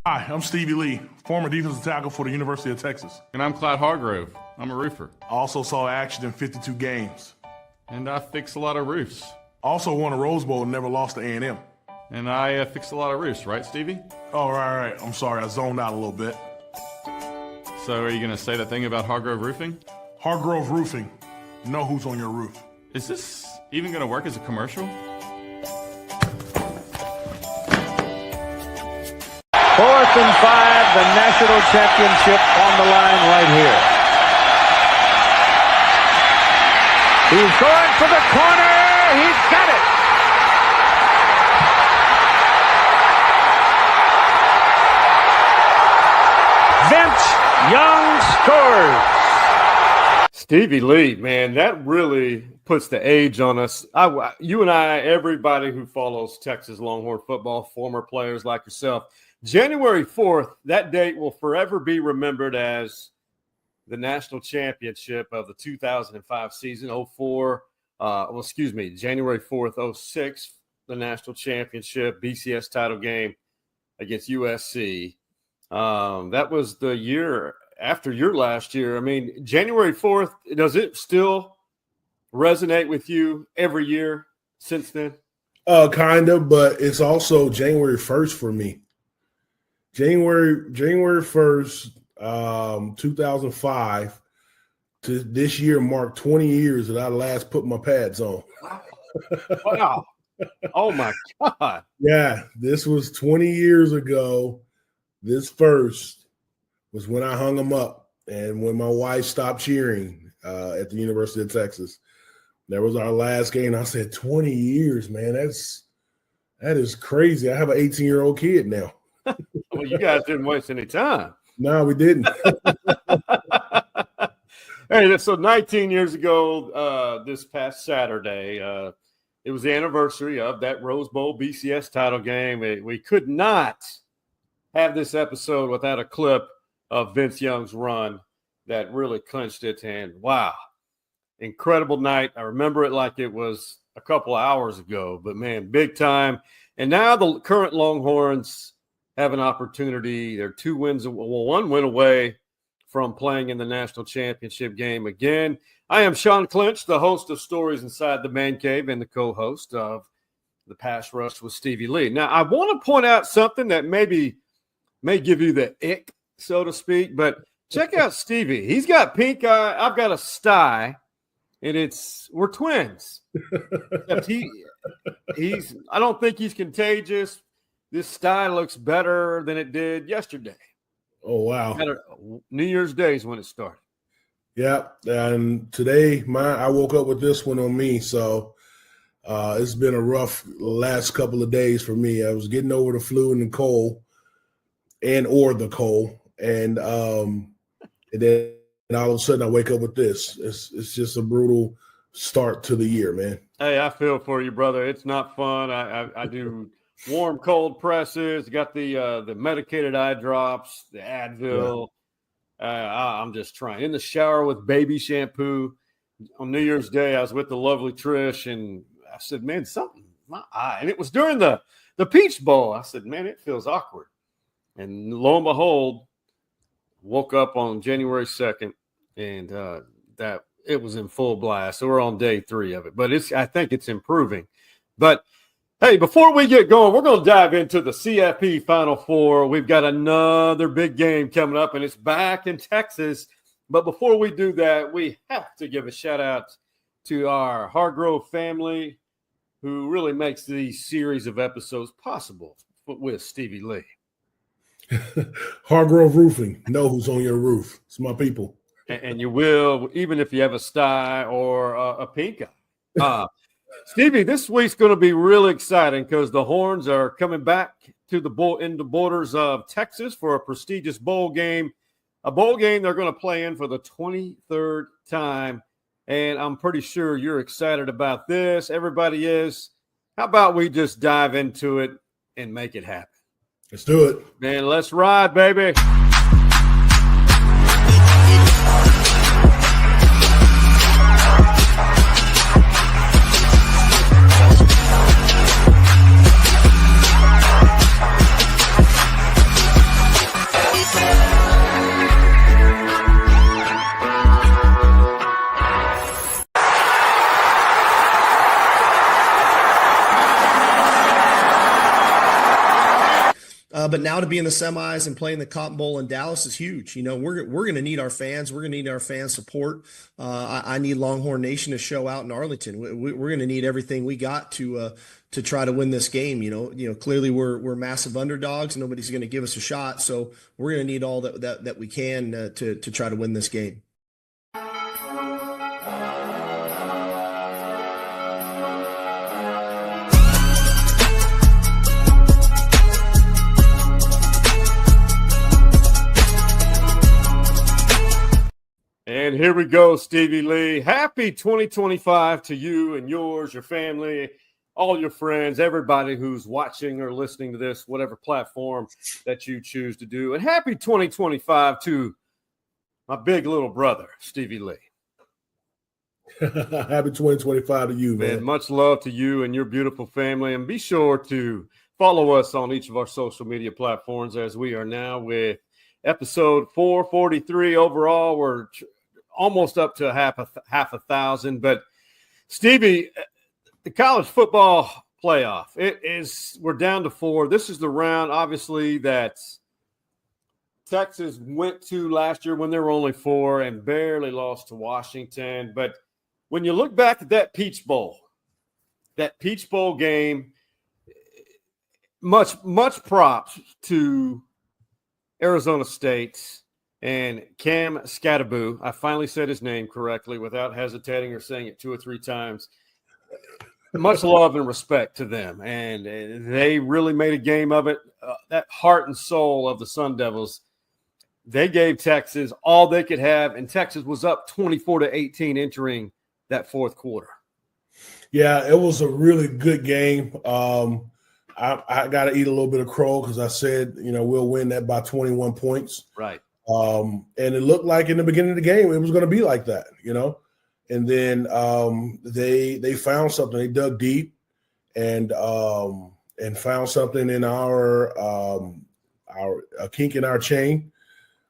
Hi, I'm Stevie Lee, former defensive tackle for the University of Texas. And I'm Clyde Hargrove. I'm a roofer. I also saw action in 52 games. And I fix a lot of roofs. Also won a Rose Bowl and never lost to A&M. And I fix a lot of roofs, right, Stevie? Oh, right. I'm sorry, I zoned out a little bit. So are you going to say that thing about Hargrove Roofing? Hargrove Roofing. Know who's on your roof. Is this even going to work as a commercial? 4th and 5, the national championship on the line right here. He's going for the corner. He's got it. Vince Young scores. Stevie Lee, man, that really puts the age on us. You and I, everybody who follows Texas Longhorn football, former players like yourself, January 4th, that date will forever be remembered as the national championship of the 2005 season, January 4th, 06, the national championship, BCS title game against USC. That was the year after your last year. I mean, January 4th, does it still resonate with you every year since then? Kind of, but it's also January 1st for me. January 1st, 2005 to this year marked 20 years that I last put my pads on. Wow. Oh, my God. Yeah, this was 20 years ago. This first was when I hung them up and when my wife stopped cheering at the University of Texas. That was our last game. I said, 20 years, man. That is crazy. I have an 18-year-old kid now. Well, you guys didn't waste any time. No, we didn't. Hey, so 19 years ago, this past Saturday, it was the anniversary of that Rose Bowl BCS title game. We could not have this episode without a clip of Vince Young's run that really clinched it. And wow, incredible night. I remember it like it was a couple hours ago, but man, big time. And now the current Longhorns have an opportunity. They're 2 wins, one win away from playing in the national championship game again. I am Shawn Clynch, the host of Stories Inside the Man Cave and the co-host of The Pass Rush with Stevie Lee. Now, I want to point out something that may give you the ick, so to speak, but check out Stevie. He's got pink eye. I've got a stye, and we're twins. Except I don't think he's contagious. This style looks better than it did yesterday. Oh, wow. New Year's Day is when it started. Yeah, and today I woke up with this one on me, so it's been a rough last couple of days for me. I was getting over the flu and the cold, and then all of a sudden I wake up with this. It's just a brutal start to the year, man. Hey, I feel for you, brother. It's not fun. I do warm, cold presses, got the medicated eye drops, the Advil. Yeah. I'm just trying. In the shower with baby shampoo. On New Year's Day, I was with the lovely Trish, and I said, man, something, my eye. And it was during the Peach Bowl. I said, man, it feels awkward. And lo and behold, woke up on January 2nd, and that it was in full blast. So we're on day 3 of it. But I think it's improving. But hey, before we get going, we're going to dive into the CFP Final Four. We've got another big game coming up, and it's back in Texas. But before we do that, we have to give a shout-out to our Hargrove family who really makes these series of episodes possible with Stevie Lee. Hargrove Roofing. Know who's on your roof. It's my people. And you will, even if you have a stye or a pink eye. Stevie, this week's going to be really exciting because the Horns are coming back to the borders of Texas for a prestigious bowl game, a bowl game they're going to play in for the 23rd time. And I'm pretty sure you're excited about this. Everybody is. How about we just dive into it and make it happen? Let's do it. Man, let's ride, baby. But now to be in the semis and playing the Cotton Bowl in Dallas is huge. You know, we're going to need our fans. We're going to need our fan support. I need Longhorn Nation to show out in Arlington. We're going to need everything we got to try to win this game. You know, clearly we're massive underdogs. Nobody's going to give us a shot. So we're going to need all that we can to try to win this game. And here we go, Stevie Lee. Happy 2025 to you and yours, your family, all your friends, everybody who's watching or listening to this, whatever platform that you choose to do. And happy 2025 to my big little brother, Stevie Lee. Happy 2025 to you, man. Much love to you and your beautiful family. And be sure to follow us on each of our social media platforms, as we are now with episode 443 overall. We're almost up to half a thousand. But Stevie, the college football playoff, we're down to 4. This is the round, obviously, that Texas went to last year when there were only 4 and barely lost to Washington. But when you look back at that Peach Bowl game, much props to Arizona State and Cam Skattebo. I finally said his name correctly without hesitating or saying it 2 or 3 times. Much love and respect to them, and they really made a game of it. That heart and soul of the Sun Devils, they gave Texas all they could have, and Texas was up 24-18 entering that fourth quarter. Yeah, it was a really good game. I got to eat a little bit of crow because I said, we'll win that by 21 points. Right. And it looked like in the beginning of the game it was going to be like that, And then they found something. They dug deep and found something in our a kink in our chain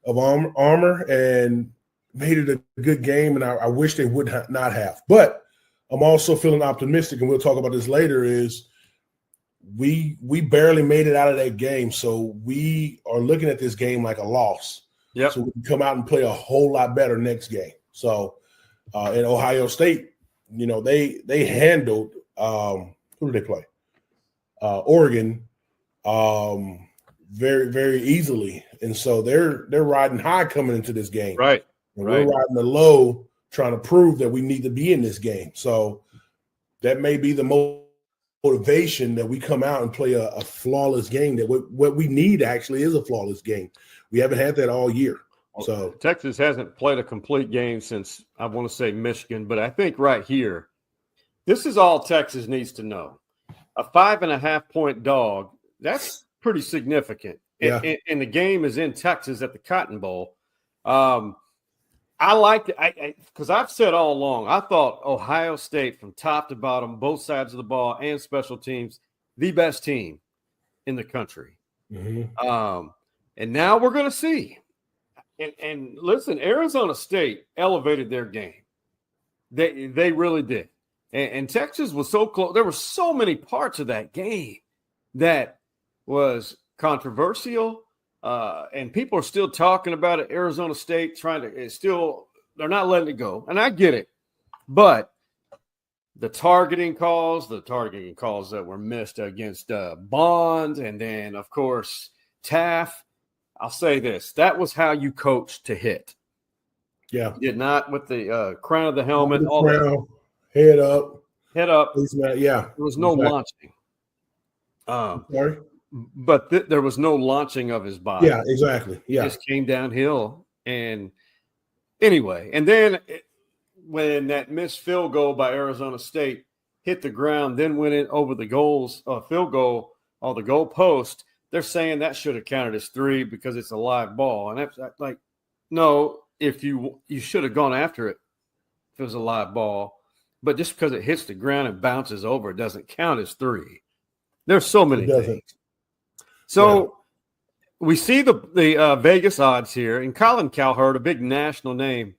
of armor and made it a good game. And I wish they would not have. But I'm also feeling optimistic, and we'll talk about this later, is we barely made it out of that game. So we are looking at this game like a loss. Yep. So we can come out and play a whole lot better next game. So in Ohio State, they handled who did they play? Oregon very, very easily. And so they're riding high coming into this game. Right. And we're riding the low, trying to prove that we need to be in this game. So that may be the motivation that we come out and play a flawless game. That what we need actually is a flawless game. We haven't had that all year. So Texas hasn't played a complete game since, I want to say, Michigan. But I think right here, this is all Texas needs to know. A 5.5-point dog, that's pretty significant. Yeah. And the game is in Texas at the Cotton Bowl. I liked it because I've said all along, I thought Ohio State from top to bottom, both sides of the ball and special teams, the best team in the country. Mm-hmm. And now we're going to see. And listen, Arizona State elevated their game. They really did. And Texas was so close. There were so many parts of that game that was controversial. And people are still talking about it. Arizona State they're not letting it go. And I get it. But the targeting calls that were missed against Bond, and then, of course, Taft. I'll say this. That was how you coach to hit. Yeah. You did not with the crown of the helmet. Head up. Yeah. There was no launching. Sorry? But there was no launching of his body. Yeah, exactly. Yeah. It just came downhill. And anyway, and then when that missed field goal by Arizona State hit the ground, then went in over the field goal or the goal post, they're saying that should have counted as 3 because it's a live ball. And that's like, no, if you should have gone after it if it was a live ball. But just because it hits the ground and bounces over, it doesn't count as 3. There's so many things. So we see the Vegas odds here, and Colin Cowherd, a big national name.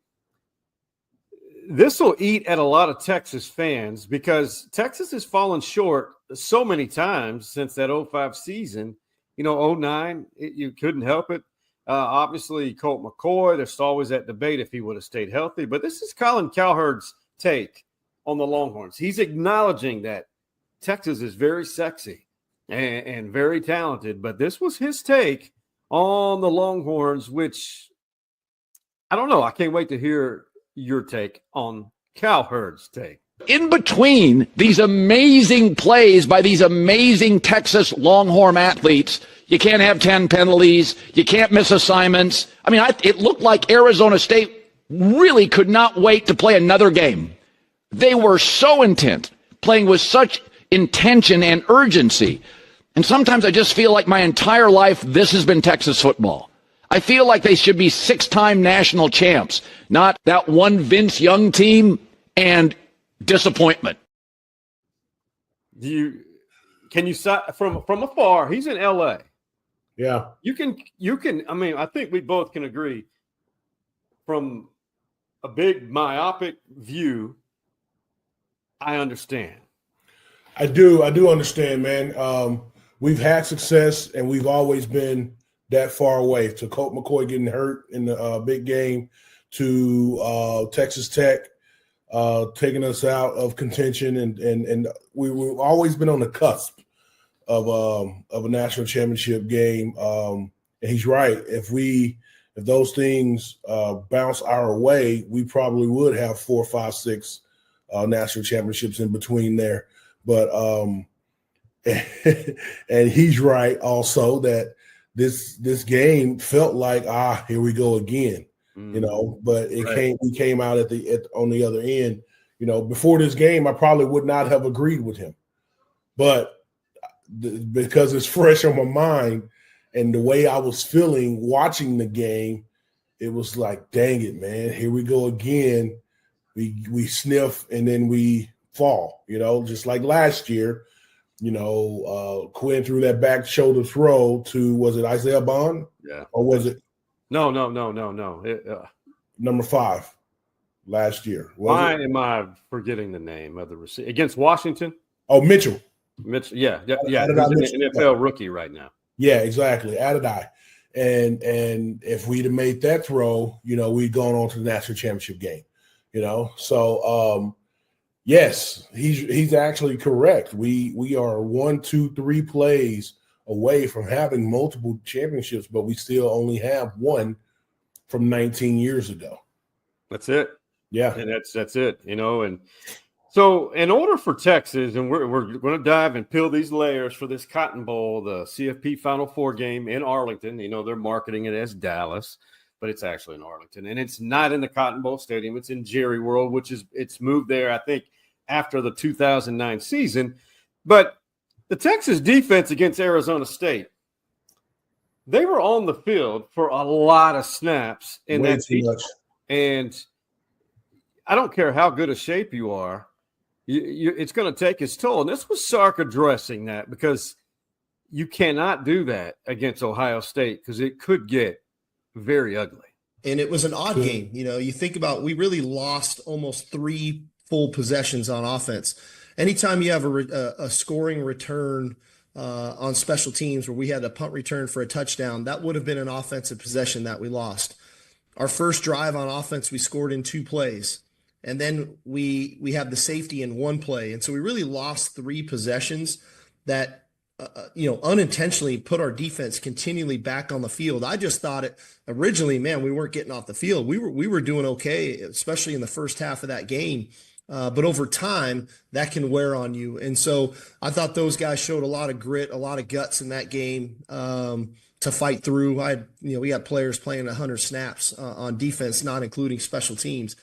This will eat at a lot of Texas fans because Texas has fallen short so many times since that 2005 season, '09, you couldn't help it. Obviously, Colt McCoy, there's always that debate if he would have stayed healthy. But this is Colin Cowherd's take on the Longhorns. He's acknowledging that Texas is very sexy and very talented. But this was his take on the Longhorns, which I don't know. I can't wait to hear your take on Cowherd's take. In between these amazing plays by these amazing Texas Longhorn athletes, you can't have 10 penalties. You can't miss assignments. I mean, it looked like Arizona State really could not wait to play another game. They were so intent, playing with such intention and urgency. And sometimes I just feel like my entire life, this has been Texas football. I feel like they should be 6-time national champs, not that one Vince Young team and disappointment. Can you from afar? He's in LA. Yeah. You can. I mean, I think we both can agree from a big myopic view. I understand. I do understand, man. We've had success, and we've always been that far away. To Colt McCoy getting hurt in the big game, to Texas Tech taking us out of contention, and we've always been on the cusp of a national championship game. And he's right. If those things bounce our way, we probably would have 4, 5, 6 national championships in between there. But and he's right also that this game felt like here we go again. But we came out on the other end. Before this game, I probably would not have agreed with him, but because it's fresh on my mind and the way I was feeling watching the game, it was like, dang it, man, here we go again. We sniff and then we fall, just like last year. Quinn threw that back shoulder throw to, was it Isaiah Bond? Yeah. Or was it? No. Number 5 last year. Why am I forgetting the name of the receiver against Washington? Oh, Mitchell. Yeah. He's an NFL rookie right now. Yeah, exactly. Adonai. And if we'd have made that throw, we'd gone on to the national championship game. So yes, he's actually correct. We are 1, 2, 3 plays away from having multiple championships, but we still only have one from 19 years ago. That's it. Yeah. And that's it, and so in order for Texas, and we're going to dive and peel these layers for this Cotton Bowl, the CFP Final Four game in Arlington. They're marketing it as Dallas, but it's actually in Arlington, and it's not in the Cotton Bowl Stadium. It's in Jerry World, it's moved there, I think, after the 2009 season. But the Texas defense against Arizona State, they were on the field for a lot of snaps in Way that too season. much. And I don't care how good a shape you are, it's going to take its toll. And this was Sark addressing that, because you cannot do that against Ohio State because it could get very ugly. And it was an odd game. You think about, we really lost almost 3 full possessions on offense. Anytime you have a scoring return on special teams where we had a punt return for a touchdown, that would have been an offensive possession that we lost. Our first drive on offense, we scored in 2 plays. And then we have the safety in 1 play. And so we really lost 3 possessions that, unintentionally put our defense continually back on the field. I just thought originally, man, we weren't getting off the field. We were doing okay, especially in the first half of that game. But over time, that can wear on you. And so I thought those guys showed a lot of grit, a lot of guts in that game to fight through. We had players playing 100 snaps on defense, not including special teams.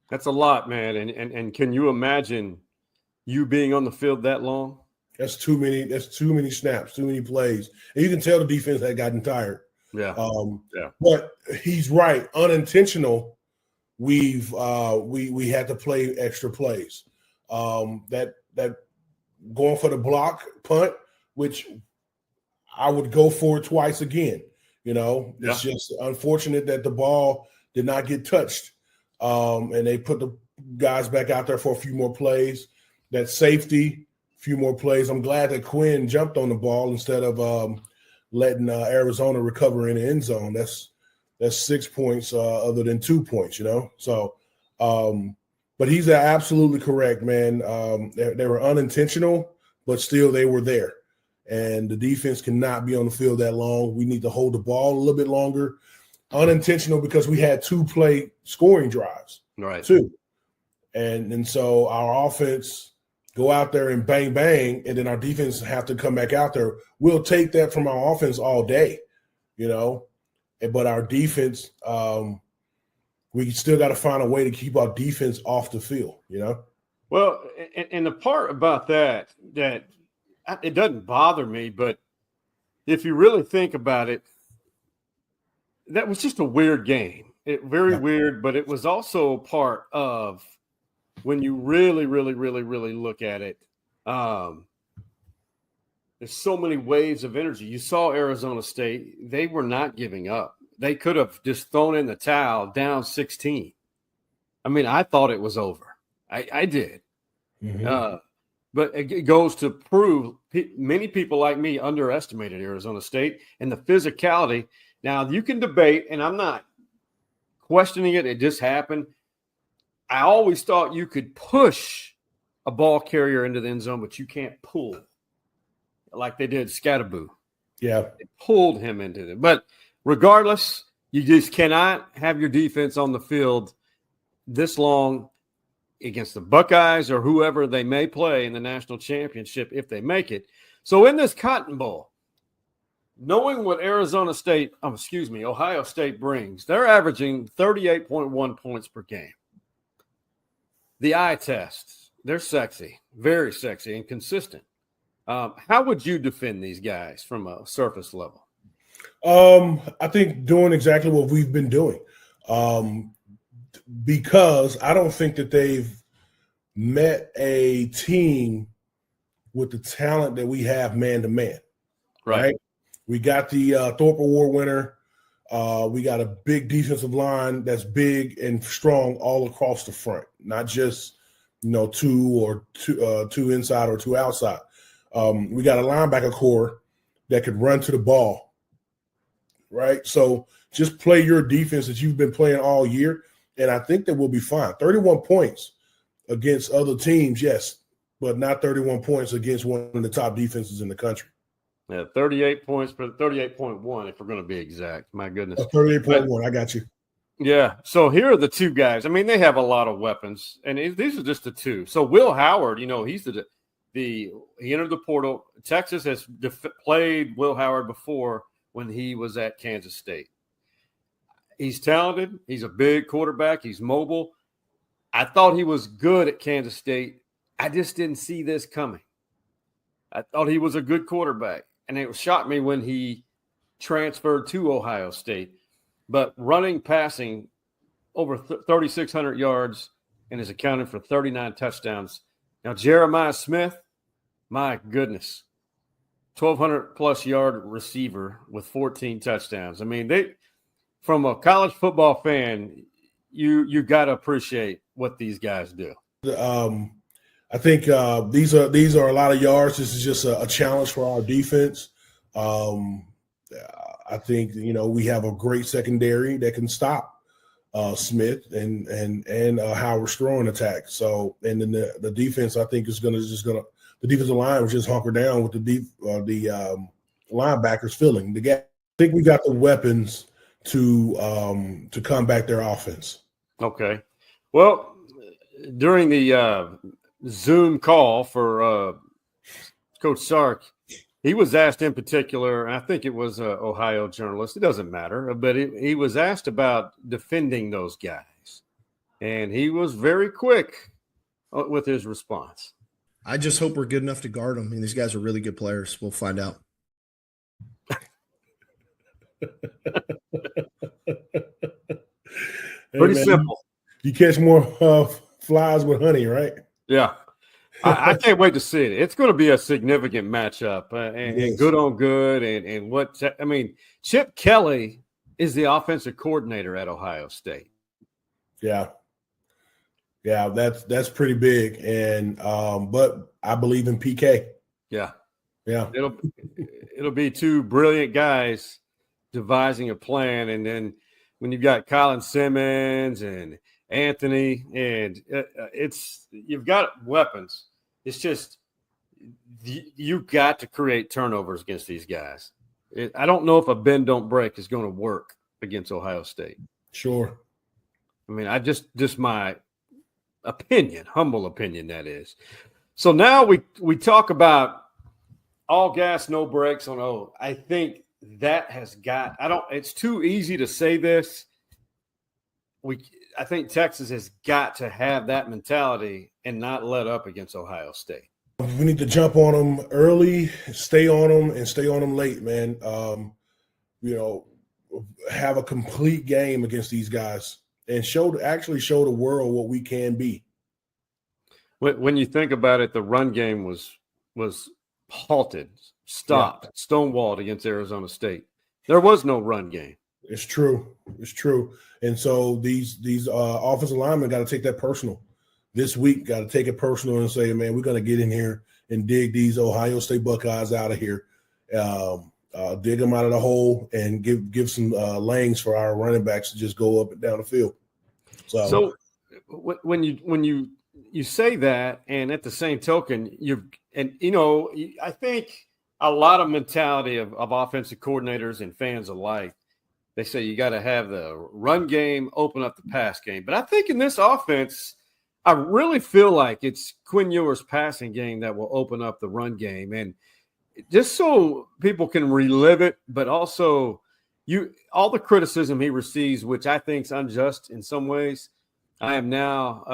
That's a lot, man. And can you imagine you being on the field that long? That's too many. That's too many snaps, too many plays. And you can tell the defense had gotten tired. Yeah. But he's right. Unintentional. We had to play extra plays. That going for the block punt, which I would go for it twice again. It's just unfortunate that the ball did not get touched. And they put the guys back out there for a few more plays. That safety, few more plays. I'm glad that Quinn jumped on the ball instead of letting Arizona recover in the end zone. That's 6 points other than 2 points, So, but he's absolutely correct, man. They were unintentional, but still they were there. And the defense cannot be on the field that long. We need to hold the ball a little bit longer. Unintentional because we had 2 play scoring drives, Right. 2. And so our offense go out there and bang, bang, and then our defense have to come back out there. We'll take that from our offense all day, But our defense, we still got to find a way to keep our defense off the field, Well, and the part about that it doesn't bother me, but if you really think about it, that was just a weird game. Very weird, but it was also part of when you really, really, really, really look at it. There's so many waves of energy. You saw Arizona State; they were not giving up. They could have just thrown in the towel, down 16. I mean, I thought it was over. I did. Mm-hmm. But it goes to prove many people like me underestimated Arizona State and the physicality. Now, you can debate, and I'm not questioning it. It just happened. I always thought you could push a ball carrier into the end zone, but you can't pull like they did Scatterboo. Yeah. They pulled him into it. But regardless, you just cannot have your defense on the field this long against the Buckeyes or whoever they may play in the national championship if they make it. So in this Cotton Bowl, knowing what Ohio State brings, they're averaging 38.1 points per game. The eye test, they're sexy, very sexy and consistent. How would you defend these guys from a surface level? I think doing exactly what we've been doing. Because I don't think that they've met a team with the talent that we have man to man. Right? We got the Thorpe Award winner. We got a big defensive line that's big and strong all across the front, not just two inside or 2 outside. We got a linebacker core that could run to the ball. Right? So just play your defense that you've been playing all year. And I think that we'll be fine. 31 points against other teams, yes, but not 31 points against one of the top defenses in the country. Yeah, 38 points, but 38.1 if we're going to be exact. My goodness. 38.1, I got you. Yeah, so here are the 2 guys. I mean, they have a lot of weapons, and these are just the 2. So Will Howard, he's he entered the portal. Texas has played Will Howard before when he was at Kansas State. He's talented. He's a big quarterback. He's mobile. I thought he was good at Kansas State. I just didn't see this coming. I thought he was a good quarterback, and it shocked me when he transferred to Ohio State. But passing over 3,600 yards and is accounted for 39 touchdowns. Now, Jeremiah Smith, my goodness, 1,200-plus yard receiver with 14 touchdowns. I mean, from a college football fan, you got to appreciate what these guys do. I think these are a lot of yards. This is just a challenge for our defense. I think we have a great secondary that can stop Smith and Howard's throwing attack. So and then the defense I think is gonna the defensive line was just hunker down with the linebackers filling the gap. I think we got the weapons to combat their offense. Okay. Well, during the Zoom call for Coach Sark, he was asked in particular, and I think it was an Ohio journalist, it doesn't matter, but he was asked about defending those guys. And he was very quick with his response. I just hope we're good enough to guard them. I mean, these guys are really good players. We'll find out. Pretty simple. You catch more flies with honey, right? Yeah. I can't wait to see it. It's going to be a significant matchup and good on good. And Chip Kelly is the offensive coordinator at Ohio State. Yeah. Yeah, that's pretty big. And but I believe in PK. Yeah. Yeah. It'll be two brilliant guys devising a plan, and then when you've got Colin Simmons and Anthony, and you've got weapons. It's just you've got to create turnovers against these guys. I don't know if a bend don't break is going to work against Ohio State. Sure. I mean, I just my opinion, humble opinion, that is. So now we talk about all gas, no brakes on O. I think that it's too easy to say this. I think Texas has got to have that mentality and not let up against Ohio State. We need to jump on them early, stay on them, and stay on them late, man. Have a complete game against these guys and actually show the world what we can be. When you think about it, the run game was halted, stopped, stonewalled against Arizona State. There was no run game. It's true. And so these offensive linemen got to take that personal. This week, got to take it personal and say, man, we're going to get in here and dig these Ohio State Buckeyes out of here, dig them out of the hole, and give some lanes for our running backs to just go up and down the field. So when you say that, and at the same token, I think a lot of mentality of offensive coordinators and fans alike, they say you got to have the run game open up the pass game. But I think in this offense, I really feel like it's Quinn Ewers' passing game that will open up the run game. And just so people can relive it, but also all the criticism he receives, which I think is unjust in some ways, I am now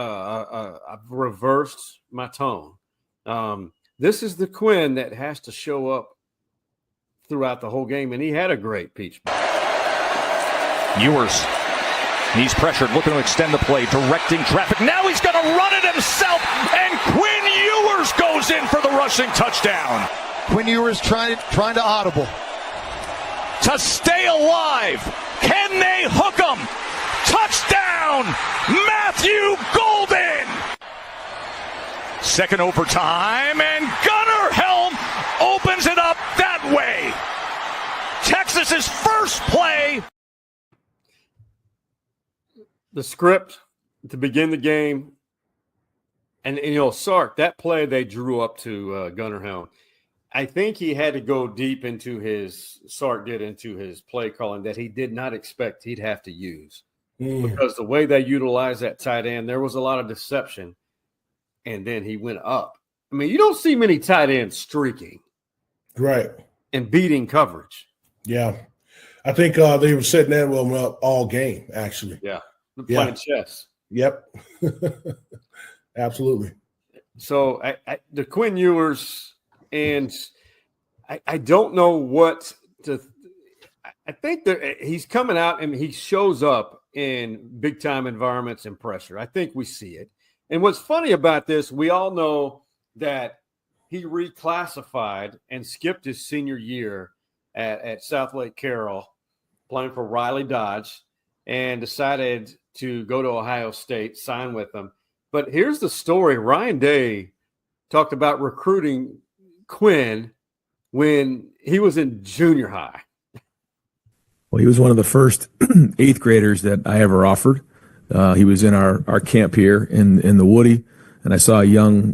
I've reversed my tone. This is the Quinn that has to show up throughout the whole game, and he had a great peach. Ewers, he's pressured, looking to extend the play, directing traffic. Now he's going to run it himself, and Quinn Ewers goes in for the rushing touchdown. Quinn Ewers trying to audible. To stay alive. Can they hook him? Touchdown, Matthew Golden. Second overtime, and Gunnar Helm opens it up that way. Texas's first play. The script to begin the game, and Sark, that play they drew up to Gunnar Helm, I think he had to go deep into Sark did into his play calling that he did not expect he'd have to use. Because the way they utilized that tight end, there was a lot of deception, and then he went up. I mean, you don't see many tight ends streaking. Right. And beating coverage. Yeah. I think they were setting that one up all game, actually. Yeah. Playing chess. Yep. Absolutely. So the Quinn Ewers, and I don't know what to – I think that he's coming out and he shows up in big-time environments and pressure. I think we see it. And what's funny about this, we all know that he reclassified and skipped his senior year at South Lake Carroll, playing for Riley Dodge, and decided to go to Ohio State, sign with them. But here's the story. Ryan Day talked about recruiting Quinn when he was in junior high. Well, he was one of the first eighth graders that I ever offered. He was in our camp here in the Woody, and I saw a young,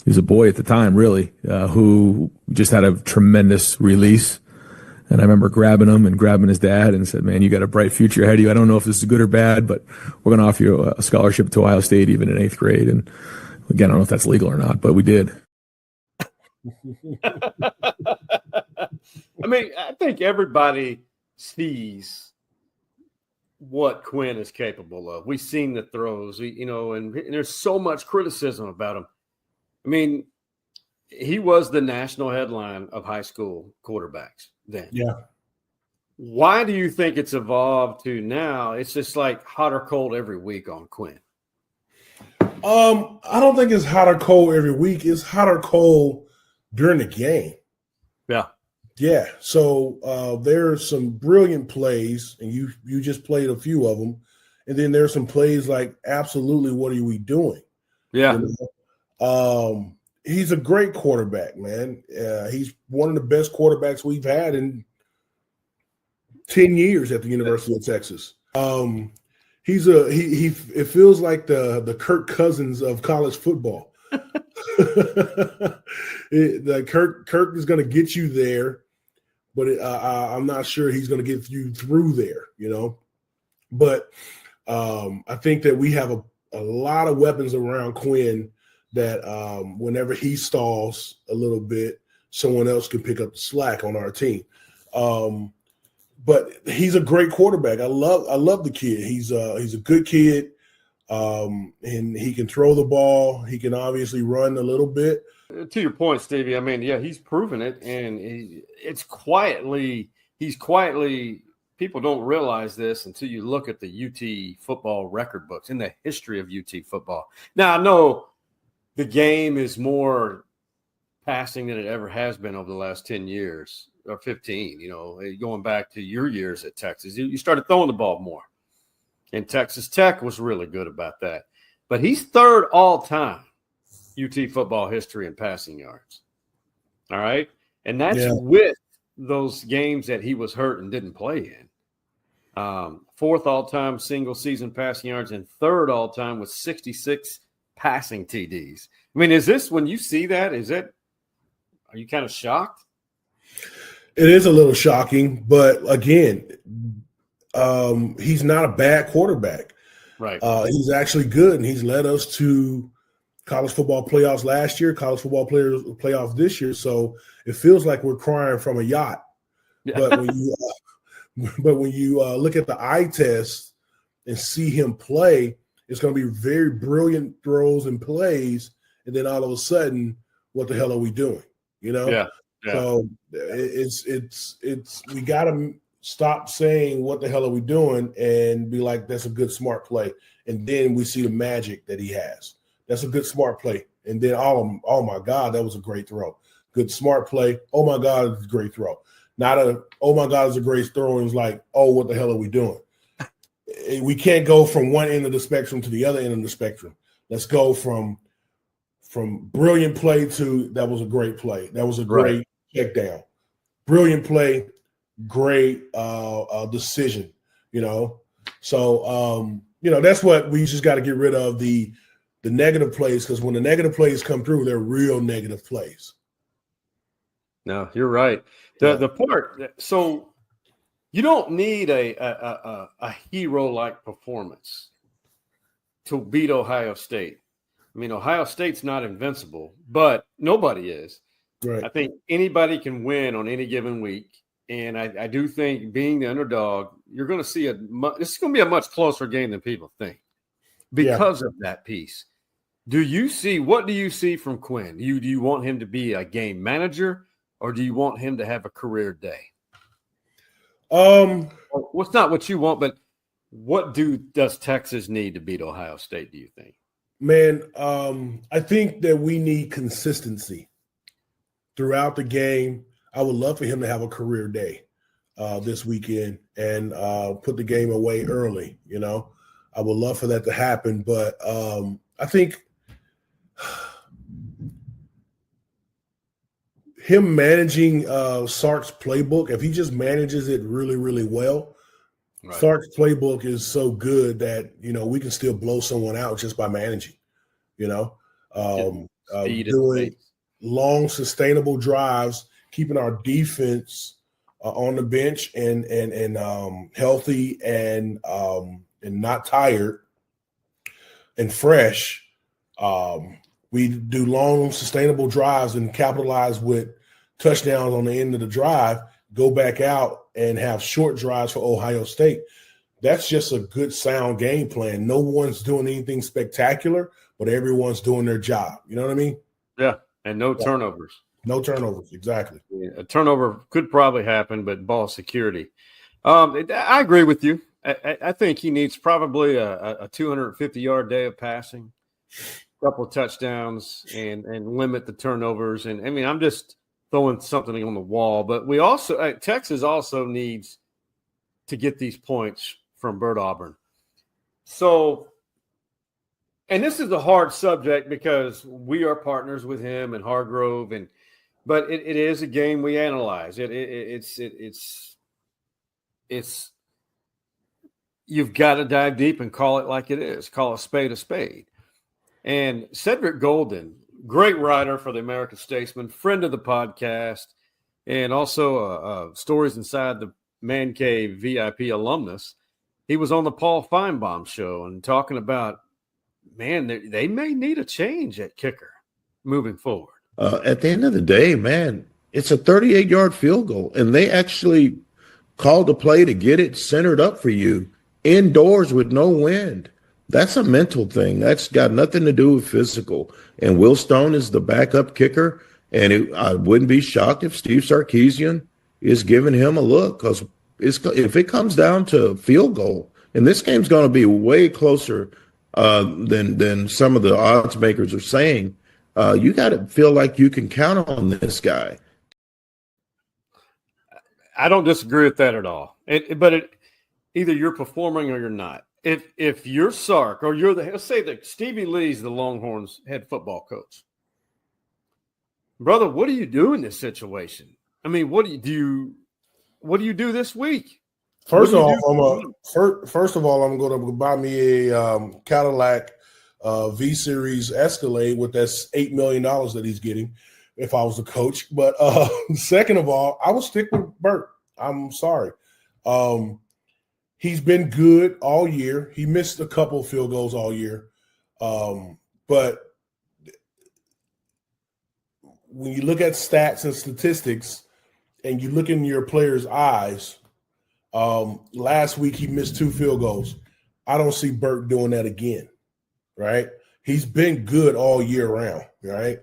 he was a boy at the time, really, who just had a tremendous release. And I remember grabbing him and grabbing his dad and said, man, you got a bright future ahead of you. I don't know if this is good or bad, but we're going to offer you a scholarship to Ohio State even in eighth grade. And again, I don't know if that's legal or not, but we did. I mean, I think everybody sees what Quinn is capable of. We've seen the throws, and there's so much criticism about him. I mean, he was the national headline of high school quarterbacks then. Yeah. Why do you think it's evolved to now? It's just like hot or cold every week on Quinn. I don't think it's hot or cold every week. It's hot or cold during the game. Yeah. Yeah. So there's some brilliant plays, and you just played a few of them. And then there's some plays like, absolutely, what are we doing? Yeah. He's a great quarterback, man. He's one of the best quarterbacks we've had in 10 years at the University of Texas. It feels like the Kirk Cousins of college football. Kirk is going to get you there, but I'm not sure he's going to get you through there, But I think that we have a lot of weapons around Quinn that whenever he stalls a little bit, someone else can pick up the slack on our team. But he's a great quarterback. I love the kid. He's a good kid, and he can throw the ball. He can obviously run a little bit. To your point, Stevie, I mean, yeah, he's proven it, and he's quietly. People don't realize this until you look at the UT football record books in the history of UT football. Now, I know the game is more passing than it ever has been over the last 10 years or 15, going back to your years at Texas. You started throwing the ball more. And Texas Tech was really good about that. But he's third all-time UT football history in passing yards. All right? And that's with those games that he was hurt and didn't play in. Fourth all-time single-season passing yards and third all-time with 66 passing TDs. I mean, is this, when you see that, are you kind of shocked? It is a little shocking, but again, he's not a bad quarterback. Right. He's actually good, and he's led us to college football playoffs last year, college football playoffs this year. So it feels like we're crying from a yacht. Yeah. But when you look at the eye test and see him play, it's going to be very brilliant throws and plays, and then all of a sudden, what the hell are we doing? Yeah. So it's we got to stop saying what the hell are we doing and be like, that's a good smart play, and then we see the magic that he has. That's a good smart play, and then oh my God, that was a great throw. Good smart play. Oh my God, it's a great throw. Not oh my God, it's a great throw. And it's like, oh, what the hell are we doing? We can't go from one end of the spectrum to the other end of the spectrum. Let's go from brilliant play to that was a great play. That was a great check down. Brilliant play, great decision, So, that's what we just got to get rid of, the negative plays, because when the negative plays come through, they're real negative plays. No, you're right. The part, so you don't need a hero-like performance to beat Ohio State. I mean, Ohio State's not invincible, but nobody is. Right. I think anybody can win on any given week, and I do think being the underdog, you're going to see this is going to be a much closer game than people think because of that piece. What do you see from Quinn? Do you want him to be a game manager, or do you want him to have a career day? What's not what you want, but what does Texas need to beat Ohio State, do you think? Man, I think that we need consistency throughout the game. I would love for him to have a career day this weekend and put the game away early. I would love for that to happen, but I think him managing Sark's playbook, if he just manages it really, really well, right. Sark's playbook is so good that, we can still blow someone out just by managing, doing long, sustainable drives, keeping our defense on the bench and healthy and not tired and fresh. We do long, sustainable drives and capitalize with touchdowns on the end of the drive, go back out and have short drives for Ohio State. That's just a good, sound game plan. No one's doing anything spectacular, but everyone's doing their job. You know what I mean? Yeah, and no turnovers. No turnovers, exactly. Yeah, a turnover could probably happen, but ball security. I agree with you. I think he needs probably a 250-yard day of passing, a couple of touchdowns, and limit the turnovers. And, I mean, I'm just throwing something on the wall. But we also Texas also needs to get these points from Bert Auburn. So And this is a hard subject because we are partners with him and Hargrove, but it is a game we analyze. It's you've got to dive deep and call it like it is. Call a spade a spade. And Cedric Golden, great writer for the American Statesman, friend of the podcast, and also Stories Inside the Man Cave VIP alumnus. He was on the Paul Finebaum show and talking about, man, they may need a change at kicker moving forward. At the end of the day, man, it's a 38-yard field goal, and they actually called a play to get it centered up for you indoors with no wind. That's a mental thing. That's got nothing to do with physical. And Will Stone is the backup kicker, and I wouldn't be shocked if Steve Sarkisian is giving him a look, because if it comes down to field goal, and this game's going to be way closer than some of the odds makers are saying, you got to feel like you can count on this guy. I don't disagree with that at all. But either you're performing or you're not. If you're Sark or you're let's say that Stevie Lee's the Longhorns head football coach, brother, what do you do in this situation? I mean, what do you do this week? First of all, I'm going to buy me a Cadillac V Series Escalade with that $8 million that he's getting if I was a coach. But second of all, I will stick with Bert. I'm sorry. He's been good all year. He missed a couple field goals all year. But when you look at stats and statistics and you look in your player's eyes, last week he missed 2 field goals. I don't see Bert doing that again, right? He's been good all year round, right?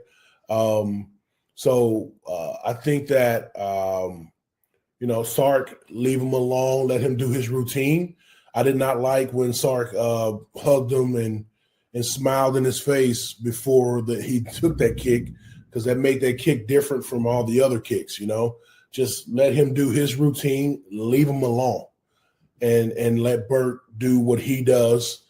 So I think that Sark, leave him alone, let him do his routine. I did not like when Sark hugged him and smiled in his face before he took that kick, because that made that kick different from all the other kicks, Just let him do his routine, leave him alone, and let Bert do what he does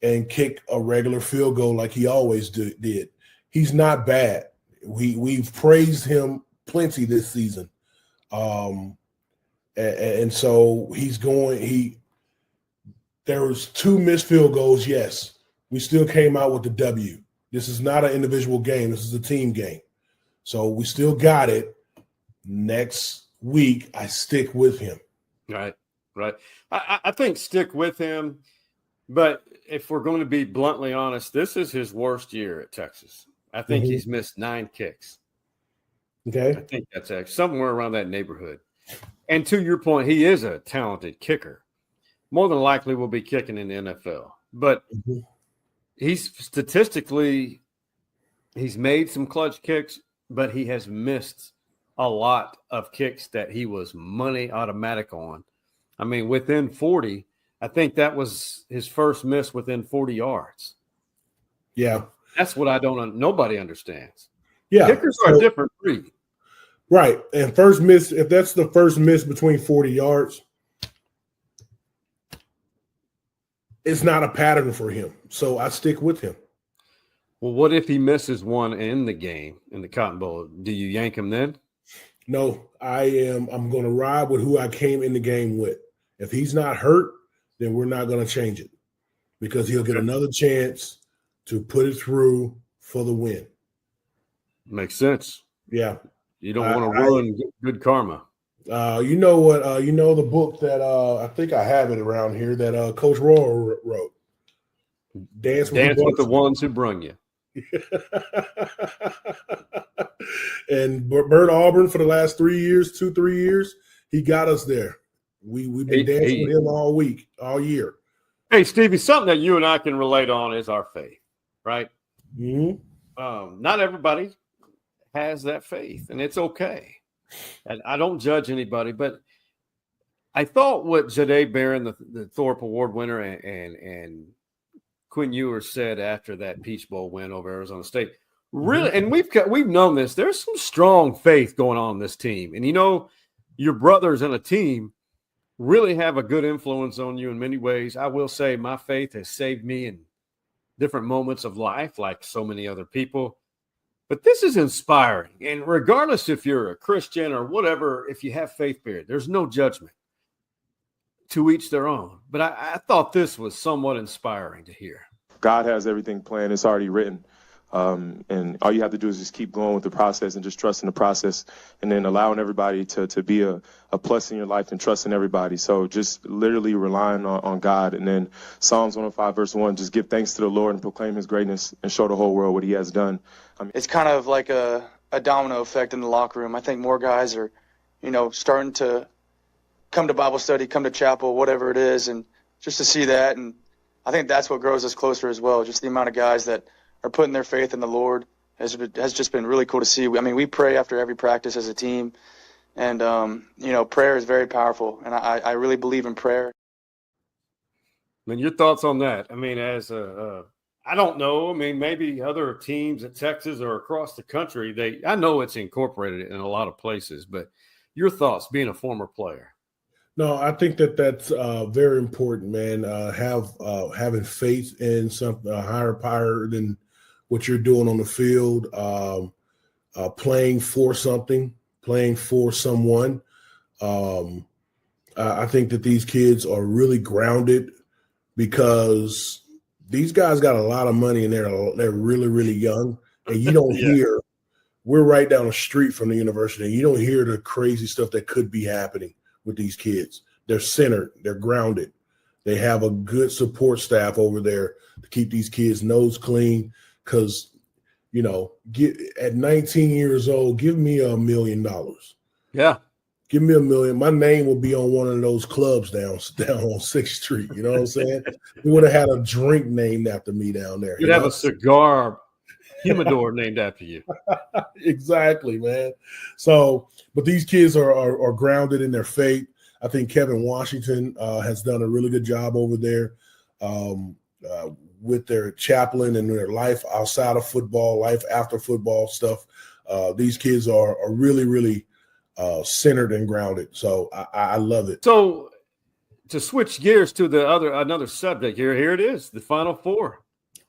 and kick a regular field goal like he always did. He's not bad. We've praised him plenty this season. And so there was 2 missed field goals. Yes, we still came out with the W. This is not an individual game. This is a team game. So we still got it. Next week, I stick with him. Right. I think stick with him. But if we're going to be bluntly honest, this is his worst year at Texas. I think he's missed 9 kicks. Okay. I think that's actually somewhere around that neighborhood. And to your point, he is a talented kicker. More than likely will be kicking in the NFL. But he's statistically, he's made some clutch kicks, but he has missed a lot of kicks that he was money automatic on. I mean, within 40, I think that was his first miss within 40 yards. Yeah. That's what nobody understands. Yeah. Kickers are a different breed. Right. And first miss, if that's the first miss between 40 yards, it's not a pattern for him. So I stick with him. Well, what if he misses one in the game, in the Cotton Bowl? Do you yank him then? No, I'm going to ride with who I came in the game with. If he's not hurt, then we're not going to change it, because he'll get another chance to put it through for the win. Makes sense. Yeah. You don't want to ruin good karma. You know what? The book that I think I have it around here that Coach Royal wrote. Dance with the ones who brung you. And Bert Auburn for the last 3 years, he got us there. We've been dancing with him all week, all year. Hey, Stevie, something that you and I can relate on is our faith, right? Mm-hmm. Not everybody has that faith, and it's okay. And I don't judge anybody, but I thought what Jahdae Barron, the Thorpe Award winner, and Quinn Ewers said after that Peach Bowl win over Arizona State, really, and we've known this. There's some strong faith going on in this team, and your brothers in a team really have a good influence on you in many ways. I will say my faith has saved me in different moments of life like so many other people. But this is inspiring. And regardless if you're a Christian or whatever, if you have faith, period, there's no judgment. To each their own. But I thought this was somewhat inspiring to hear. God has everything planned. It's already written. And all you have to do is just keep going with the process and just trust in the process, and then allowing everybody to be a plus in your life and trusting everybody. So just literally relying on God. And then Psalms 105 verse 1, just give thanks to the Lord and proclaim his greatness and show the whole world what he has done. It's kind of like a domino effect in the locker room. I think more guys are, starting to come to Bible study, come to chapel, whatever it is, and just to see that. And I think that's what grows us closer as well. Just the amount of guys that are putting their faith in the Lord has just been really cool to see. I mean, we pray after every practice as a team, and, prayer is very powerful, and I really believe in prayer. I mean, your thoughts on that? I mean, I don't know. I mean, maybe other teams at Texas or across the country, I know it's incorporated in a lot of places, but your thoughts being a former player? No, I think that's very important, man. Having faith in something higher power than what you're doing on the field, playing for something, playing for someone. I think that these kids are really grounded because these guys got a lot of money and they're really, really young. And you don't hear, we're right down the street from the university, and you don't hear the crazy stuff that could be happening with these kids. They're centered, they're grounded. They have a good support staff over there to keep these kids' nose clean. Because, at 19 years old, give me $1 million. Yeah. Give me $1 million. My name will be on one of those clubs down on 6th Street. You know what I'm saying? We would have had a drink named after me down there. You'd have a cigar humidor named after you. Exactly, man. So, but these kids are grounded in their faith. I think Kevin Washington has done a really good job over there with their chaplain and their life outside of football, life after football stuff. These kids are really, really centered and grounded. So I love it. So to switch gears to another subject here it is, the Final Four.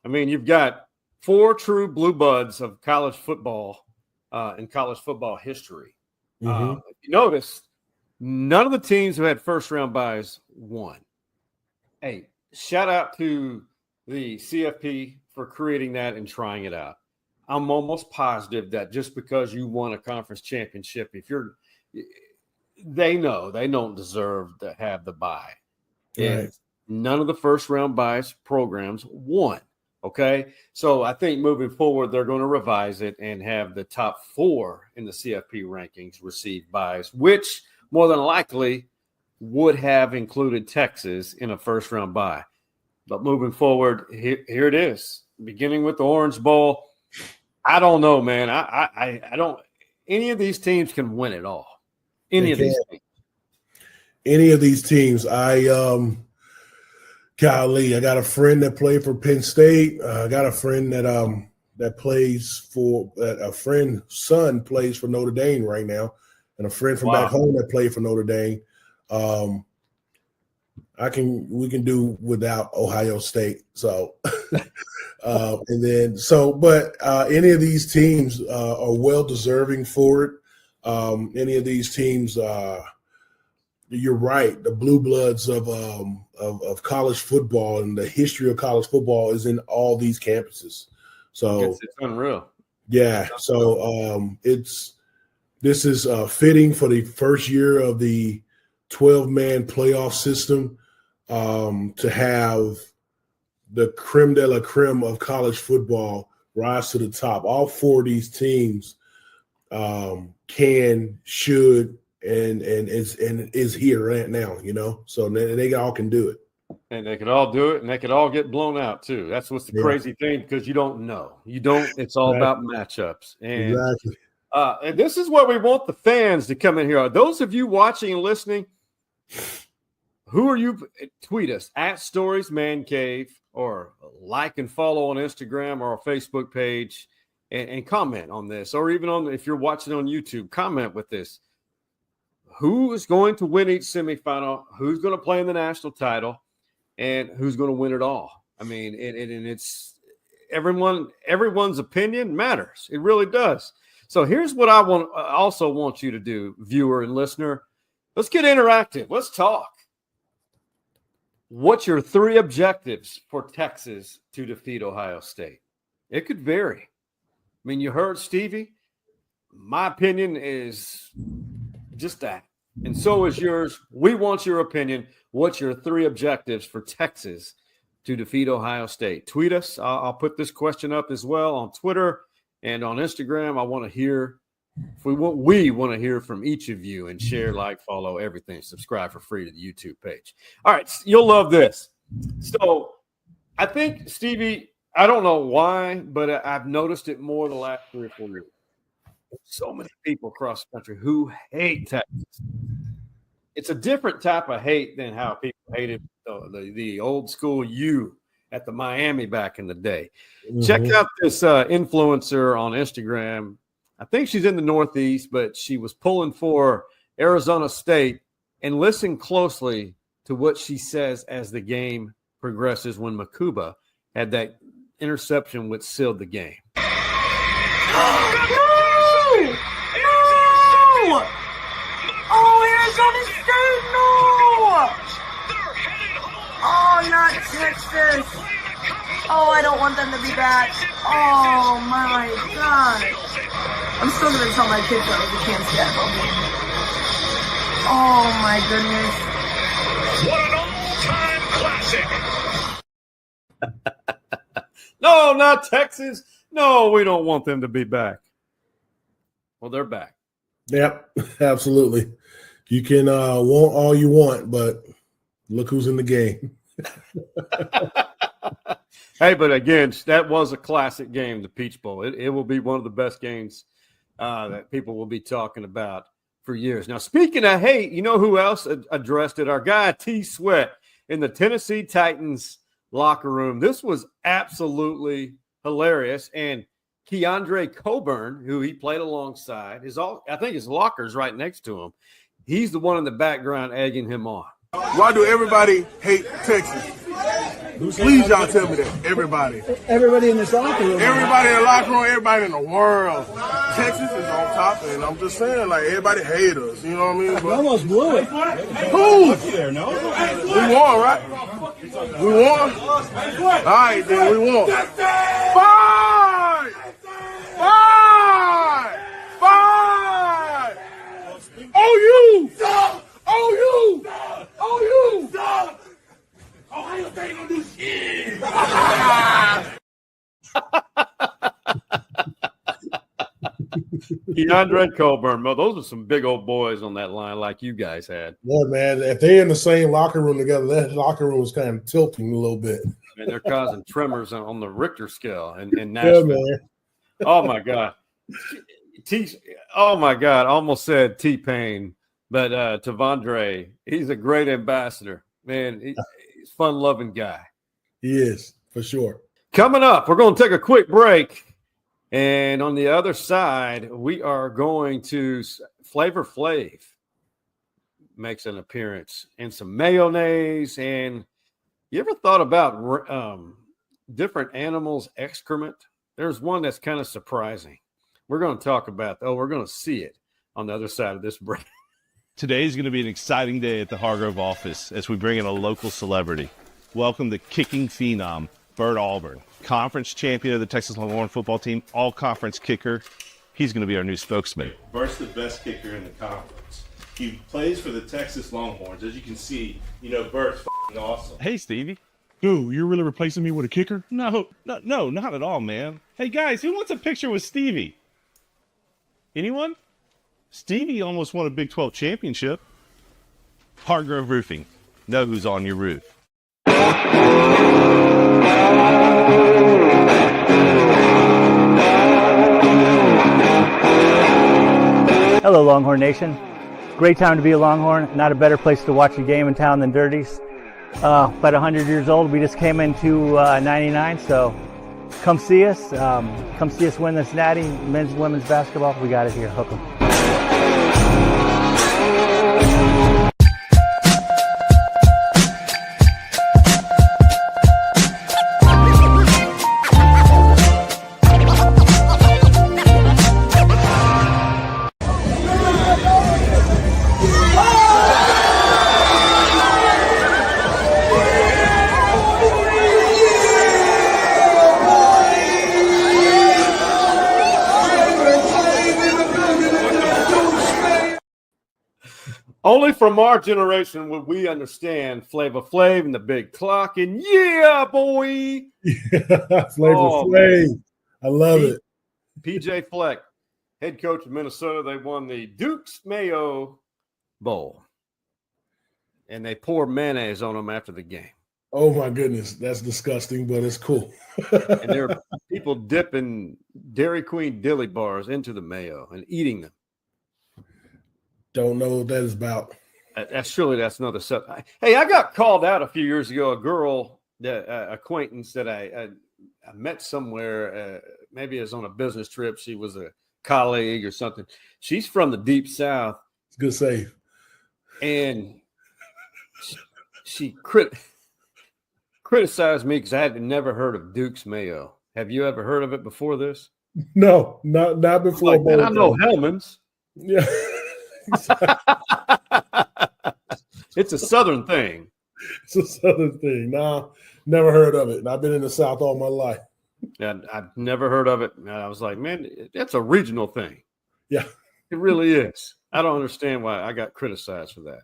I mean, you've got 4 true blue buds of college football in college football history. Mm-hmm. If you notice, none of the teams who had first-round byes won. Hey, shout out to the CFP for creating that and trying it out. I'm almost positive that just because you won a conference championship, they know they don't deserve to have the bye. Right. And none of the first-round byes programs won. Okay, so I think moving forward, they're going to revise it and have the top 4 in the CFP rankings receive byes, which more than likely would have included Texas in a first-round bye. But moving forward, here it is, beginning with the Orange Bowl. I don't know, man. I don't – any of these teams can win it all. Any of these teams. Golly, I got a friend that played for Penn State. I got a friend that plays for a friend's son plays for Notre Dame right now, and a friend from back home that played for Notre Dame. We can do without Ohio State. So, but any of these teams are well deserving for it. Any of these teams, you're right. The blue bloods of college football and the history of college football is in all these campuses. So it's unreal. Yeah. So this is fitting for the first year of the 12-man playoff system to have the creme de la creme of college football rise to the top. All 4 of these teams should, and is here right now, so they all can do it. And they could all do it, and they could all get blown out too. That's what's the crazy thing, because you don't know. It's all about matchups. And, exactly. And this is what we want the fans to come in here. Those of you watching and listening, who are you? Tweet us at Stories Man Cave, or like and follow on Instagram or our Facebook page, and comment on this, or even if you're watching on YouTube, comment with this. Who is going to win each semifinal? Who's going to play in the national title? And who's going to win it all? I mean, it's everyone's opinion matters. It really does. So here's what I also want you to do, viewer and listener. Let's get interactive. Let's talk. What's your 3 objectives for Texas to defeat Ohio State? It could vary. I mean, you heard Stevie. My opinion is just that. And so is yours. We want your opinion. What's your 3 objectives for Texas to defeat Ohio State? Tweet us. I'll put this question up as well on Twitter and on Instagram. I want to hear. We want to hear from each of you, and share, like, follow, everything. Subscribe for free to the YouTube page. All right, you'll love this. So I think, Stevie, I don't know why, but I've noticed it more the last 3 or 4 years. So many people across the country who hate Texas. It's a different type of hate than how people hated the old school U at the Miami back in the day. Mm-hmm. Check out this influencer on Instagram. I think she's in the Northeast, but she was pulling for Arizona State. And listen closely to what she says as the game progresses when Makuba had that interception which sealed the game. No! Oh, Arizona State, no! Oh, not Texas. Oh, I don't want them to be back. Oh, my God. I'm still going to tell my kids that was a Kansas football game. Oh, my goodness. What an all-time classic. No, not Texas. No, we don't want them to be back. Well, they're back. Yep, absolutely. You can want all you want, but look who's in the game. Hey, but again, that was a classic game, the Peach Bowl. It will be one of the best games that people will be talking about for years. Now, speaking of hate, you know who else addressed it? Our guy, T. Sweat, in the Tennessee Titans locker room. This was absolutely hilarious. And Keandre Coburn, who he played alongside, I think his locker's right next to him. He's the one in the background egging him on. Why do everybody hate Texas? Please, y'all tell me that. Everybody. Everybody in this locker room. Everybody in the locker room, everybody in the world. Texas is on top, and I'm just saying, like, everybody hate us. You know what I mean? But you almost blew it. Who? We won, right? We won? All right, then we won. 5! 5! 5! OU! OU! OU! Ohio State gonna do shit. Keandre Coburn. Well, those are some big old boys on that line like you guys had. Yeah, man. If they're in the same locker room together, that locker room was kind of tilting a little bit. And they're causing tremors on the Richter scale in Nashville. Yeah, man. Oh, my God. Oh, my God. I almost said T-Pain, but Tavondre, he's a great ambassador. Man, he's a fun-loving guy. He is, for sure. Coming up, we're going to take a quick break. And on the other side, we are going to Flavor Flav makes an appearance, and some mayonnaise. And you ever thought about different animals' excrement? There's one that's kind of surprising. We're going to talk about, we're going to see it on the other side of this break. Today is going to be an exciting day at the Hargrove office as we bring in a local celebrity. Welcome the kicking phenom, Bert Auburn, conference champion of the Texas Longhorn football team, all-conference kicker. He's going to be our new spokesman. Bert's the best kicker in the conference. He plays for the Texas Longhorns. As you can see, Bert's awesome. Hey, Stevie. Dude, you're really replacing me with a kicker? No, not at all, man. Hey, guys, who wants a picture with Stevie? Anyone? Stevie almost won a Big 12 championship. Hargrove Roofing. Know who's on your roof. Hello, Longhorn Nation. Great time to be a Longhorn. Not a better place to watch a game in town than Dirty's. About 100 years old. We just came into 99, so come see us. Come see us win this natty, men's and women's basketball. We got it here. Hook 'em. Only from our generation would we understand Flavor Flav and the Big Clock. And yeah, boy. Flavor Flav. I love it. PJ Fleck, head coach of Minnesota. They won the Duke's Mayo Bowl. And they poured mayonnaise on them after the game. Oh, my goodness. That's disgusting, but it's cool. And there are people dipping Dairy Queen dilly bars into the mayo and eating them. Don't know what that is about. That's another stuff. Hey, I got called out a few years ago. A girl, acquaintance that I met somewhere, maybe it was on a business trip. She was a colleague or something. She's from the Deep South. It's a good save. And she criticized me because I had never heard of Duke's Mayo. Have you ever heard of it before this? No, not before. Like, man, I know Hellman's. Yeah. It's a Southern thing. It's a Southern thing. No, never heard of it. And I've been in the South all my life. And I've never heard of it. And I was like, man, that's a regional thing. Yeah. It really is. I don't understand why I got criticized for that.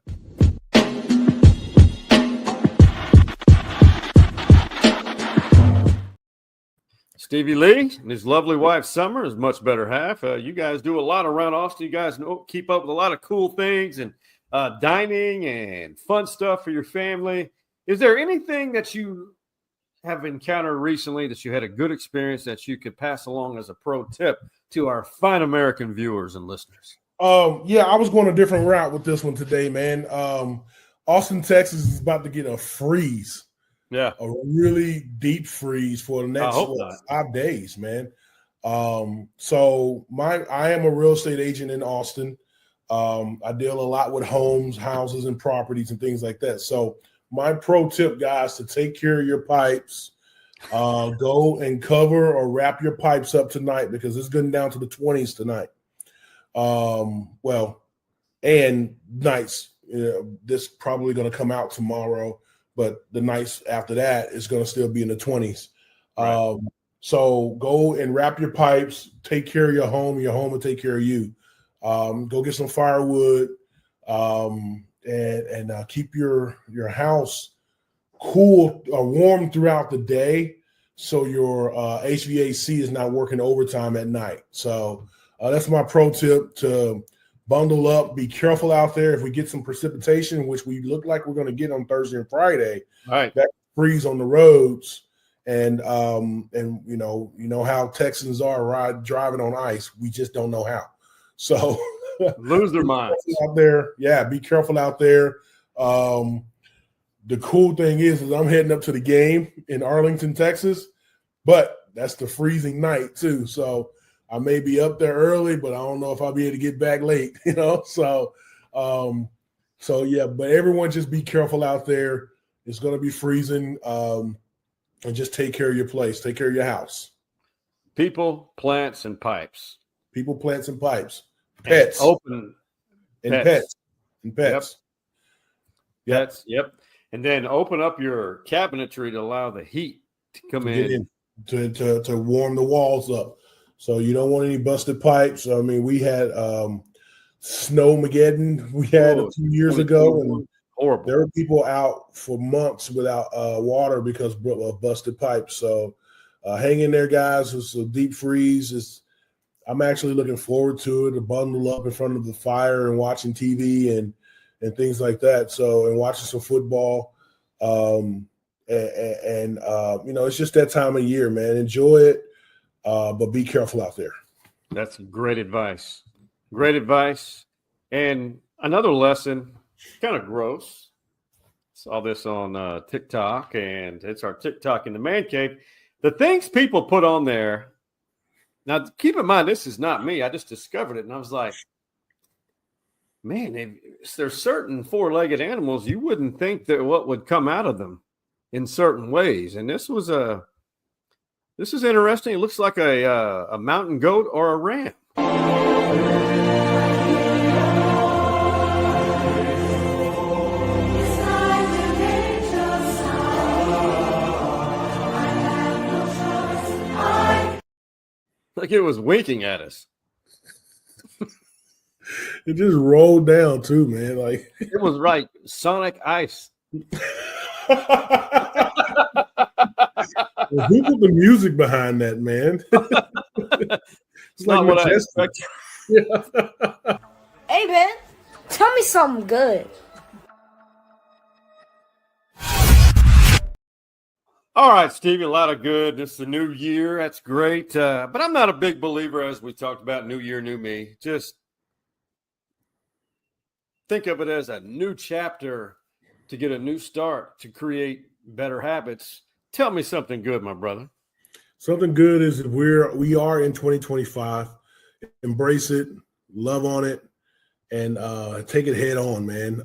Stevie Lee and his lovely wife, Summer, his much better half. You guys do a lot around Austin. You guys keep up with a lot of cool things and dining and fun stuff for your family. Is there anything that you have encountered recently that you had a good experience that you could pass along as a pro tip to our fine American viewers and listeners? Yeah, I was going a different route with this one today, man. Austin, Texas is about to get a freeze. Yeah, a really deep freeze for the next 5 days, man. So I am a real estate agent in Austin. I deal a lot with homes, houses, and properties and things like that. So my pro tip, guys, to take care of your pipes, go and cover or wrap your pipes up tonight because it's getting down to the 20s tonight. And nights. This probably going to come out tomorrow. But the nights after that is going to still be in the 20s. Right. So go and wrap your pipes, take care of your home will take care of you. Go get some firewood and keep your house cool or warm throughout the day so your HVAC is not working overtime at night. So that's my pro tip to bundle up, be careful out there. If we get some precipitation, which we look like we're going to get on Thursday and Friday, right, that freeze on the roads. And you know how Texans are driving on ice. We just don't know how. So lose their minds out there. Yeah, be careful out there. The cool thing is I'm heading up to the game in Arlington, Texas, but that's the freezing night too. So I may be up there early, but I don't know if I'll be able to get back late, So yeah, but everyone just be careful out there. It's going to be freezing, and just take care of your place. Take care of your house. People, plants, and pipes. People, plants, and pipes. Pets. And pets. And pets. Yep. Pets. Yep. And then open up your cabinetry to allow the heat to come in. To warm the walls up. So you don't want any busted pipes. I mean, we had Snowmageddon we had a few years ago, and horrible. There were people out for months without water because of busted pipes. So hang in there, guys. It's a deep freeze. I'm actually looking forward to it, to bundle up in front of the fire and watching TV and things like that. So, and watching some football. It's just that time of year, man. Enjoy it. But be careful out there. That's great advice. Great advice. And another lesson, kind of gross. Saw this on TikTok, and it's our TikTok in the Man Cave. The things people put on there. Now, keep in mind, this is not me. I just discovered it, and I was like, man, there's certain four-legged animals you wouldn't think that what would come out of them in certain ways. And this is interesting. It looks like a mountain goat or a ram. Like it was winking at us. It just rolled down too, man. Like it was right. Sonic Ice. Who put the music behind that, man? It's like what I expected. Yeah. Hey, man, tell me something good. All right, Stevie, a lot of good. This is a new year. That's great. But I'm not a big believer, as we talked about, new year, new me. Just think of it as a new chapter to get a new start, to create better habits. Tell me something good, my brother. Something good is we are in 2025. Embrace it, love on it, and take it head on, man.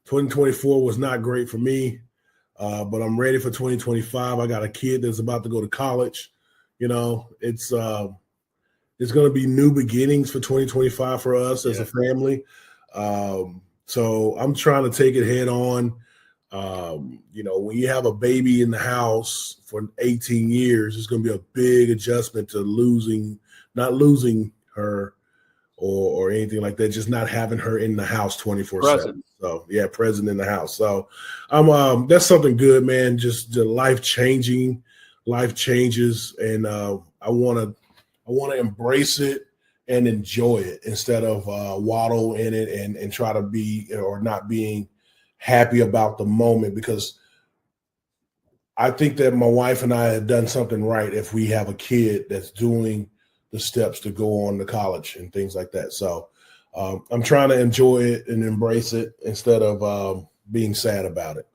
2024 was not great for me. But I'm ready for 2025. I got a kid that's about to go to college. You know, it's going to be new beginnings for 2025 for us as a family. So I'm trying to take it head on. You know, when you have a baby in the house for 18 years, it's going to be a big adjustment to not losing her or anything like that, just not having her in the house 24/7. So yeah, present in the house. So that's something good, man. Just the life changes, and I want to embrace it and enjoy it instead of waddle in it and try to be or not being happy about the moment, because I think that my wife and I have done something right if we have a kid that's doing the steps to go on to college and things like that. So I'm trying to enjoy it and embrace it instead of being sad about it.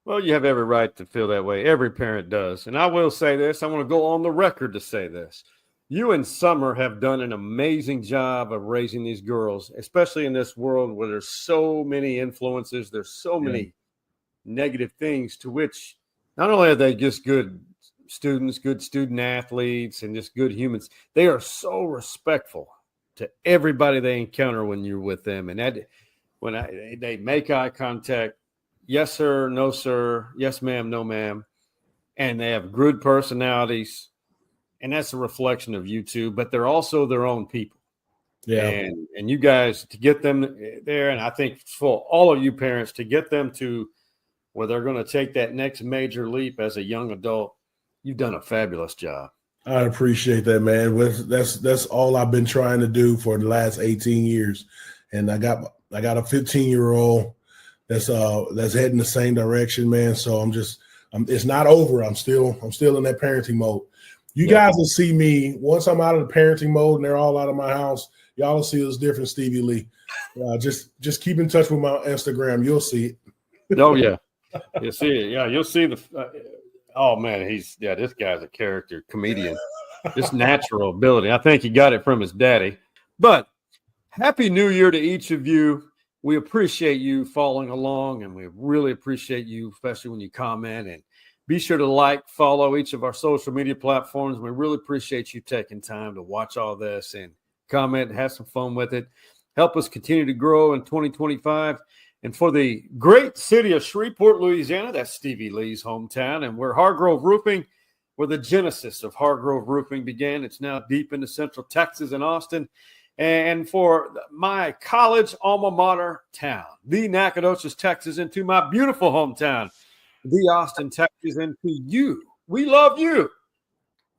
Well, you have every right to feel that way. Every parent does. And I will say this. I want to go on the record to say this. You and Summer have done an amazing job of raising these girls, especially in this world where there's so many influences. There's so many negative things, to which not only are they just good students, good student athletes, and just good humans, they are so respectful to everybody they encounter when you're with them. And that, they make eye contact, yes, sir, no, sir, yes, ma'am, no, ma'am, and they have good personalities, and that's a reflection of you two, but they're also their own people. Yeah. And you guys, to get them there, and I think for all of you parents, to get them to where they're going to take that next major leap as a young adult, you've done a fabulous job. I appreciate that, man. That's all I've been trying to do for the last 18 years. And I got a 15-year-old that's heading the same direction, man. So it's not over. I'm still in that parenting mode. You guys will see me once I'm out of the parenting mode and they're all out of my house. Y'all will see us different, Stevie Lee. Just keep in touch with my Instagram. You'll see it. Oh yeah, you'll see it. Yeah, you'll see the. Oh man, this guy's a character comedian. Just natural ability. I think he got it from his daddy. But happy New Year to each of you. We appreciate you following along, and we really appreciate you, especially when you comment. And be sure to follow each of our social media platforms. We really appreciate you taking time to watch all this and comment, have some fun with it. Help us continue to grow in 2025. And for the great city of Shreveport, Louisiana, that's Stevie Lee's hometown, and where Hargrove Roofing, where the genesis of Hargrove Roofing began. It's now deep into Central Texas and Austin. And for my college alma mater town, the Nacogdoches, Texas, and to my beautiful hometown, the Austin, Texas, and to you, we love you.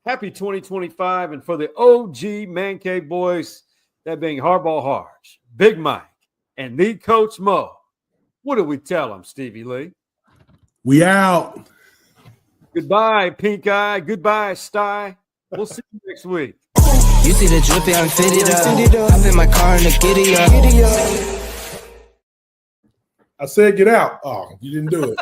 Happy 2025. And for the OG Man Cave boys, that being Hardball Harge, Big Mike, and the Coach Mo, what do we tell them, Stevie Lee? We out. Goodbye, Pink Eye. Goodbye, Stye. We'll see you next week. You see the drippy, I'm fitted up. I'm in my car in the giddy up. I said get out. Oh, you didn't do it.